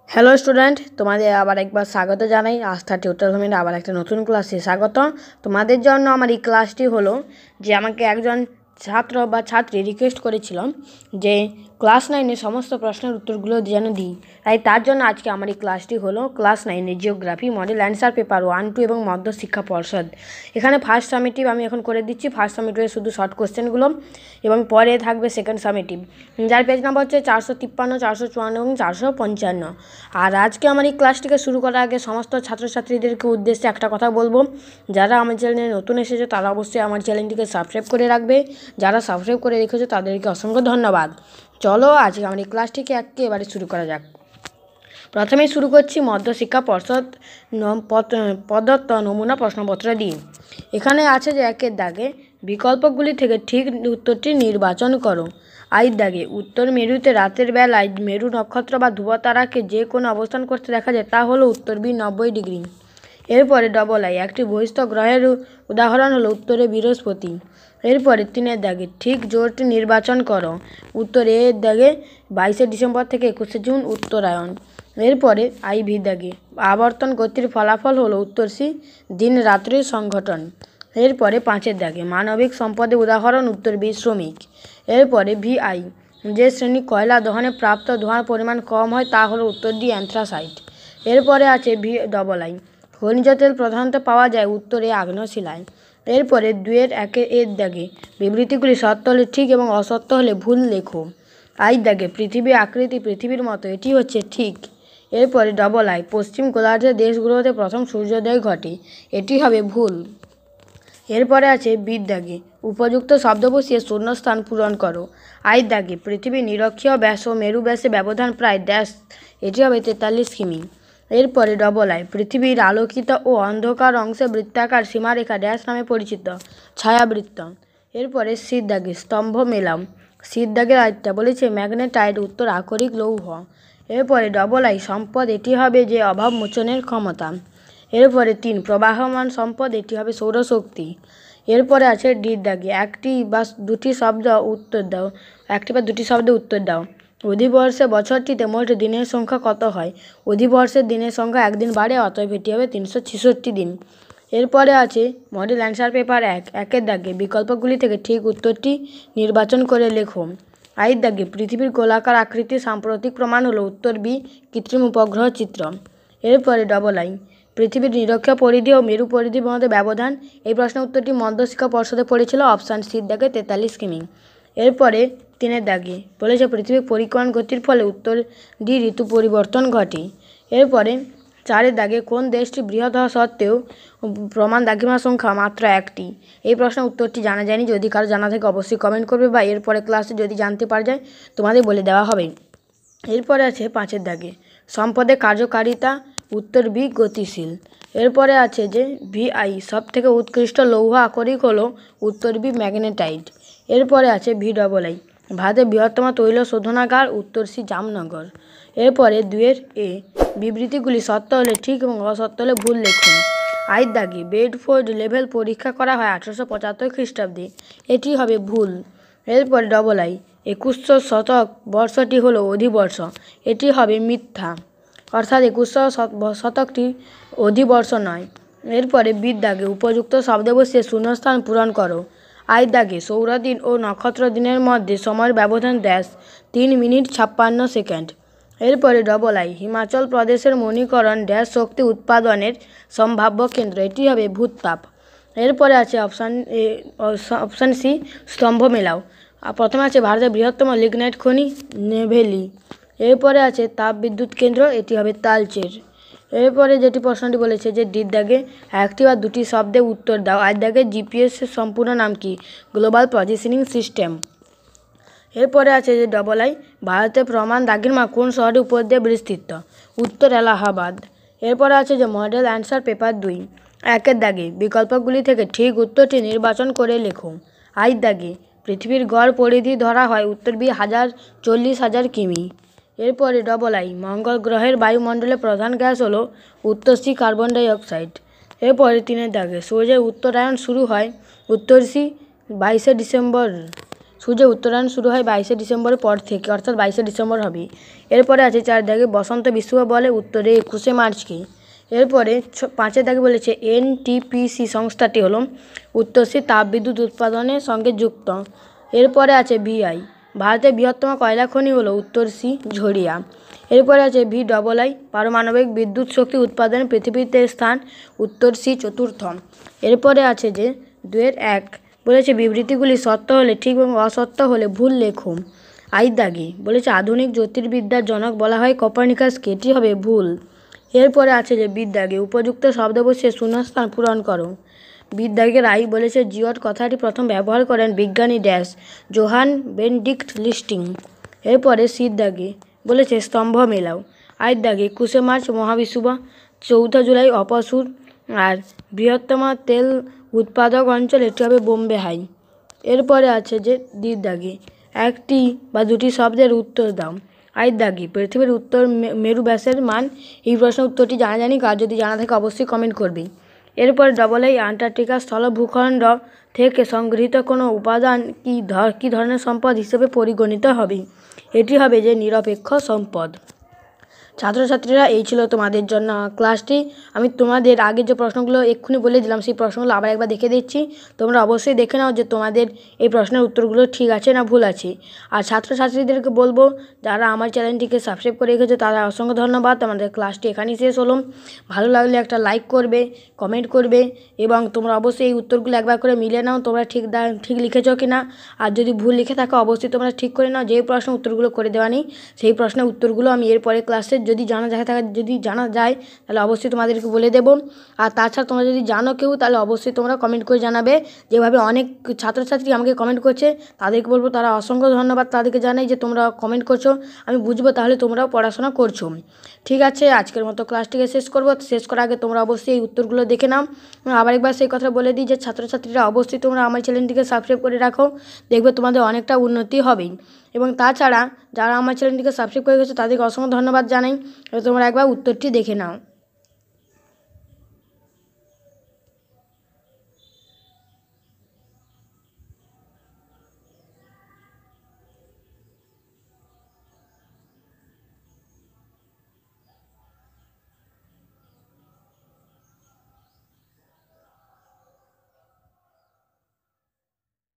Hello student, তোমাদের আবার একবার স্বাগত জানাই আস্থা টিউটর হোমের আবার একটা নতুন ক্লাসে স্বাগত। তোমাদের জন্য আমার এই ক্লাসটি হলো যে আমাকে একজন ছাত্র বা ছাত্রী রিকোয়েস্ট করেছিল যে ক্লাস 9-এর সমস্ত প্রশ্নের উত্তরগুলো যেন দিই, তাই তার জন্য আজকে আমার এই ক্লাসটি হলো ক্লাস 9-এর জিওগ্রাফি মডেল অ্যান্সার পেপার 1-2 এবং মধ্য শিক্ষা পর্ষদ। এখানে ফার্স্ট সামেটিভ আমি এখন করে দিচ্ছি। ফার্স্ট সামেটিভে শুধু শর্ট কোশ্চেনগুলো এবং পরে থাকবে সেকেন্ড সামেটিভ, যার পেজ নাম্বার হচ্ছে 453, 454 এবং 455। আর আজকে আমার এই ক্লাসটিকে শুরু করার আগে সমস্ত ছাত্রছাত্রীদেরকে উদ্দেশ্যে একটা কথা বলবো, যারা আমার চ্যানেলে নতুন এসেছে তারা অবশ্যই আমার চ্যানেলটিকে সাবস্ক্রাইব করে রাখবে। যারা সাবস্ক্রাইব করে রেখেছে তাদেরকে অসংখ্য ধন্যবাদ। চলো আজকে আমার এই ক্লাসটিকে একেবারে শুরু করা যাক। প্রথমেই শুরু করছি মধ্যশিক্ষা পর্ষদ প্রদত্ত নমুনা প্রশ্নপত্র দিয়ে। এখানে আছে যে একের দাগে বিকল্পগুলি থেকে ঠিক উত্তরটি নির্বাচন করো। আইয়ের দাগে উত্তর মেরুতে রাতের বেলায় মেরু নক্ষত্র বা ধ্রুবতারাকে যে কোনো অবস্থান করতে দেখা যায় তা হলো উত্তর বি 90 ডিগ্রি। এরপরে ডবল আই একটি বহিস্থ গ্রহের উদাহরণ হলো উত্তরে বৃহস্পতি। এরপরে 3-এর দাগে ঠিক জোরটি নির্বাচন করো। উত্তর এ এর দাগে 22শে ডিসেম্বর থেকে 21শে জুন উত্তরায়ণ। এরপরে আইভি দাগে আবর্তন গতির ফলাফল হলো উত্তর সি দিন রাত্রির সংঘটন। এরপরে 5-এর দাগে মানবিক সম্পদের উদাহরণ উত্তর বি শ্রমিক। এরপরে ভিআই যে শ্রেণী কয়লা দহনে প্রাপ্ত ধোঁয়ার পরিমাণ কম হয় তা হলো উত্তর ডি অ্যান্থ্রাসাইট। এরপরে আছে ভি ডবল আই খনিজ তেল প্রধানত পাওয়া যায় উত্তরে আগ্নেয় শিলায়। এরপরে 2-এর 1-এর দাগে বিবৃতিগুলি সত্য হলে ঠিক এবং অসত্য হলে ভুল লেখো। আইয়ের দাগে পৃথিবীর আকৃতি পৃথিবীর মতো, এটি হচ্ছে ঠিক। এরপরে ডবল আই পশ্চিম গোলার্ধের দেশগুলোতে প্রথম সূর্যোদয় ঘটে, এটি হবে ভুল। এরপরে আছে বির দাগে উপযুক্ত শব্দ বসিয়ে শূন্যস্থান পূরণ করো। আইয়ের দাগে পৃথিবীর নিরক্ষীয় ব্যাস ও মেরু ব্যাসের ব্যবধান প্রায় ড্যাশ, এটি হবে 43 কিমি। এরপরে ডবল আই পৃথিবীর আলোকিত ও অন্ধকার অংশে বৃত্তাকার সীমারেখা ড্যাশ নামে পরিচিত, ছায়াবৃত্ত। এরপরে সির দাগে স্তম্ভ মেলাম। সির দাগের আরেকটা বলেছে ম্যাগনেটাইট, উত্তর আকরিক লৌহ। এরপরে ডবল আই সম্পদ, এটি হবে যে অভাব মোচনের ক্ষমতা। এরপরে 3 প্রবাহমান সম্পদ, এটি হবে সৌরশক্তি। এরপরে আছে ডির দাগে একটি বা দুটি শব্দে উত্তর দাও। অধিবর্ষে বছরটিতে মোট দিনের সংখ্যা কত হয়? অধিবর্ষের দিনের সংখ্যা একদিন বাড়ে, অতএব এটি হবে 366 দিন। এরপরে আছে মডেল অ্যান্সার পেপার 1-এর দাগে বিকল্পগুলি থেকে ঠিক উত্তরটি নির্বাচন করে লেখো। আইয়ের দাগে পৃথিবীর গোলাকার আকৃতির সাম্প্রতিক প্রমাণ হলো উত্তর বি কৃত্রিম উপগ্রহ চিত্র। এরপরে ডবল আই পৃথিবীর নিরক্ষীয় পরিধি ও মেরু পরিধির মধ্যে ব্যবধান, এই প্রশ্নের উত্তরটি মধ্যশিক্ষা পর্ষদে পড়েছিল, অপশান সির দাগে 43 কিমি। এরপরে 3-এর দাগে বলেছে পৃথিবীর পরিক্রমণ গতির ফলে উত্তর ডি ঋতু পরিবর্তন ঘটে। এরপরে 4-এর দাগে কোন দেশটি বৃহৎ হওয়া সত্ত্বেও প্রমাণ দাগিমার সংখ্যা মাত্র 1টি? এই প্রশ্নের উত্তরটি জানা যায়নি, যদি কারো জানা থাকে অবশ্যই কমেন্ট করবে বা এরপরে ক্লাসে যদি জানতে পারা যায় তোমাদের বলে দেওয়া হবে। এরপরে আছে 5-এর দাগে সম্পদের কার্যকারিতা, উত্তর বি গতিশীল। এরপরে আছে যে ভিআই সব থেকে উৎকৃষ্ট লৌহ আকরিক হলো উত্তর বি ম্যাগনেটাইট। এরপরে আছে ভি ডবল আই ভারতের বৃহত্তম তৈল শোধনাগার, উত্তর সি জামনগর। এরপরে 2-এর এ বিবৃতিগুলি সত্য হলে ঠিক এবং অসত্য হলে ভুল লেখুন। আইয়ের দাগে বেডফোর্ড লেভেল পরীক্ষা করা হয় 1875 খ্রিস্টাব্দে, এটি হবে ভুল। এরপরে ডবল আই 21শো শতক বর্ষটি হলো অধিবর্ষ, এটি হবে মিথ্যা, অর্থাৎ 21শো শতকটি অধিবর্ষ নয়। এরপরে বির দাগে উপযুক্ত শব্দ বসিয়ে শূন্যস্থান পূরণ করো। আইয়ের দাগে সৌরদিন ও নক্ষত্র দিনের মধ্যে সময়ের ব্যবধান ড্যাশ 3 মিনিট 56 সেকেন্ড। এরপরে ডবল আই হিমাচল প্রদেশের মণিকরণ ড্যাশ শক্তি উৎপাদনের সম্ভাব্য কেন্দ্র, এটি হবে ভূতাপ। এরপরে আছে অপশান সি স্তম্ভ মেলাও। প্রথমে আছে ভারতের বৃহত্তম লিগনাইট খনি নেভেলি। এরপরে আছে তাপ বিদ্যুৎ কেন্দ্র, এটি হবে তালচের। এরপরে যেটি প্রশ্নটি বলেছে যে ডির দাগে একটি বা দুটি শব্দে উত্তর দাও। আইয়ের দাগে জিপিএস এর সম্পূর্ণ নাম কি? Global positioning system. এরপরে আছে যে ডবল আই ভারতের প্রমাণ দাগিমা কোন শহরের উপর দিয়ে বিস্তৃত? উত্তর এলাহাবাদ। এরপরে আছে যে মডেল অ্যান্সার পেপার 2-1-এর দাগে বিকল্পগুলি থেকে ঠিক উত্তরটি নির্বাচন করে লেখো। আইয়ের দাগে পৃথিবীর গড় পরিধি ধরা হয় উত্তর বি 40,000 কিমি। এরপরে ডবল আই মঙ্গল গ্রহের বায়ুমণ্ডলের প্রধান গ্যাস হলো উত্তর সি কার্বন ডাই অক্সাইড। এরপরে 3-এর দাগে সূর্যের উত্তরায়ণ শুরু হয় উত্তর সি 22শে ডিসেম্বর। সূর্যের উত্তরায়ণ শুরু হয় 22শে ডিসেম্বরের পর থেকে, অর্থাৎ 22শে ডিসেম্বর হবে। এরপরে আছে 4 দাগে বসন্ত বিশ্বব বলে, উত্তরে 21শে মার্চকে। এরপরে 5 দাগে বলেছে এনটিপিসি সংস্থাটি হলো উত্তরসী তাপবিদ্যুৎ উৎপাদনের সঙ্গে যুক্ত। এরপরে আছে ভিআই, ভারতের বৃহত্তম কয়লা খনি হলো উত্তরসী ঝরিয়া। এরপরে আছে VII, পারমাণবিক বিদ্যুৎ শক্তি উৎপাদনে পৃথিবীতে স্থান উত্তরসী চতুর্থ। এরপরে আছে যে 2-1 বলেছে বিবৃতিগুলি সত্য হলে ঠিক এবং অসত্য হলে ভুল লেখো। 8 দাগে বলেছে আধুনিক জ্যোতির্বিদ্যার জনক বলা হয় কোপার্নিকাসকে, এটি হবে ভুল। এরপরে আছে যে 20 দাগে উপযুক্ত শব্দ বসিয়ে শূন্যস্থান পূরণ করো। 20 দাগের আই বলেছে জিওট কথাটি প্রথম ব্যবহার করেন বিজ্ঞানী জোহান বেনেডিক্ট লিস্টিং। এরপরে 7 দাগে বলেছে স্তম্ভ মেলাও। 8 দাগে 21শে মার্চ মহাবিষুব, 4 জুলাই অপসুর, আর বৃহত্তম তেল উৎপাদক অঞ্চল এটি হবে বোম্বে হাই। এরপরে আছে যে 2 দাগে একটি বা দুটি শব্দের উত্তর দাও। 8 দাগে পৃথিবীর উত্তর মেরু ব্যাসের মান। এই প্রশ্নের উত্তরটি জানি কার যদি জানা থাকে অবশ্যই কমেন্ট করবে। এরপরে AA আন্টার্কটিকা স্থল ভূখণ্ড থেকে সংগৃহীত কোনো উপাদান কি ধরনের সম্পদ হিসেবে পরিগণিত হবে? এটি হবে যে নিরপেক্ষ সম্পদ। ছাত্রছাত্রীরা এই ছিল তোমাদের জন্য ক্লাসটি। আমি তোমাদের আগে যে প্রশ্নগুলো এক্ষুনি বলে দিলাম সেই প্রশ্নগুলো আবার একবার দেখে দিচ্ছি। তোমরা অবশ্যই দেখে নাও যে তোমাদের এই প্রশ্নের উত্তরগুলো ঠিক আছে না ভুল আছে। আর ছাত্রছাত্রীদেরকে বলবো যারা আমার চ্যানেলটিকে সাবস্ক্রাইব করে রেখেছে তারা অসংখ্য ধন্যবাদ। আমাদের ক্লাসটি এখানেই শেষ হলো। ভালো লাগলে একটা লাইক করবে, কমেন্ট করবে এবং তোমরা অবশ্যই এই উত্তরগুলো একবার করে মিলে নাও তোমরা ঠিক লিখেছো কি না। আর যদি ভুল লিখে থাকো অবশ্যই তোমরা ঠিক করে নাও। যেই প্রশ্ন উত্তরগুলো করে দেওয়া নেই সেই প্রশ্নের উত্তরগুলো আমি এরপরে ক্লাসে যদি জানা যায় তাহলে অবশ্যই তোমাদেরকে বলে দেবো। আর তাছাড়া তোমরা যদি জানো কেউ তাহলে অবশ্যই তোমরা কমেন্ট করে জানাবে। যেভাবে অনেক ছাত্রছাত্রী আমাকে কমেন্ট করছে তাদেরকে বলবো তারা অসংখ্য ধন্যবাদ, তাদেরকে জানাই যে তোমরা কমেন্ট করছো, আমি বুঝবো তাহলে তোমরাও পড়াশোনা করছো। ঠিক আছে, আজকের মতো ক্লাসটিকে শেষ করবো। শেষ করার আগে তোমরা অবশ্যই এই উত্তরগুলো দেখে নাও। আবার একবার সেই কথা বলে দিই যে ছাত্রছাত্রীরা অবশ্যই তোমরা আমার চ্যানেলটিকে সাবস্ক্রাইব করে রাখো, দেখবে তোমাদের অনেকটা উন্নতি হবে। এবং তাছাড়া যারা আমার চ্যানেলটিকে সাবস্ক্রাইব করে গেছো তাদেরকে অসংখ্য ধন্যবাদ জানাই। তোমরা একবার উত্তরটি দেখে নাও।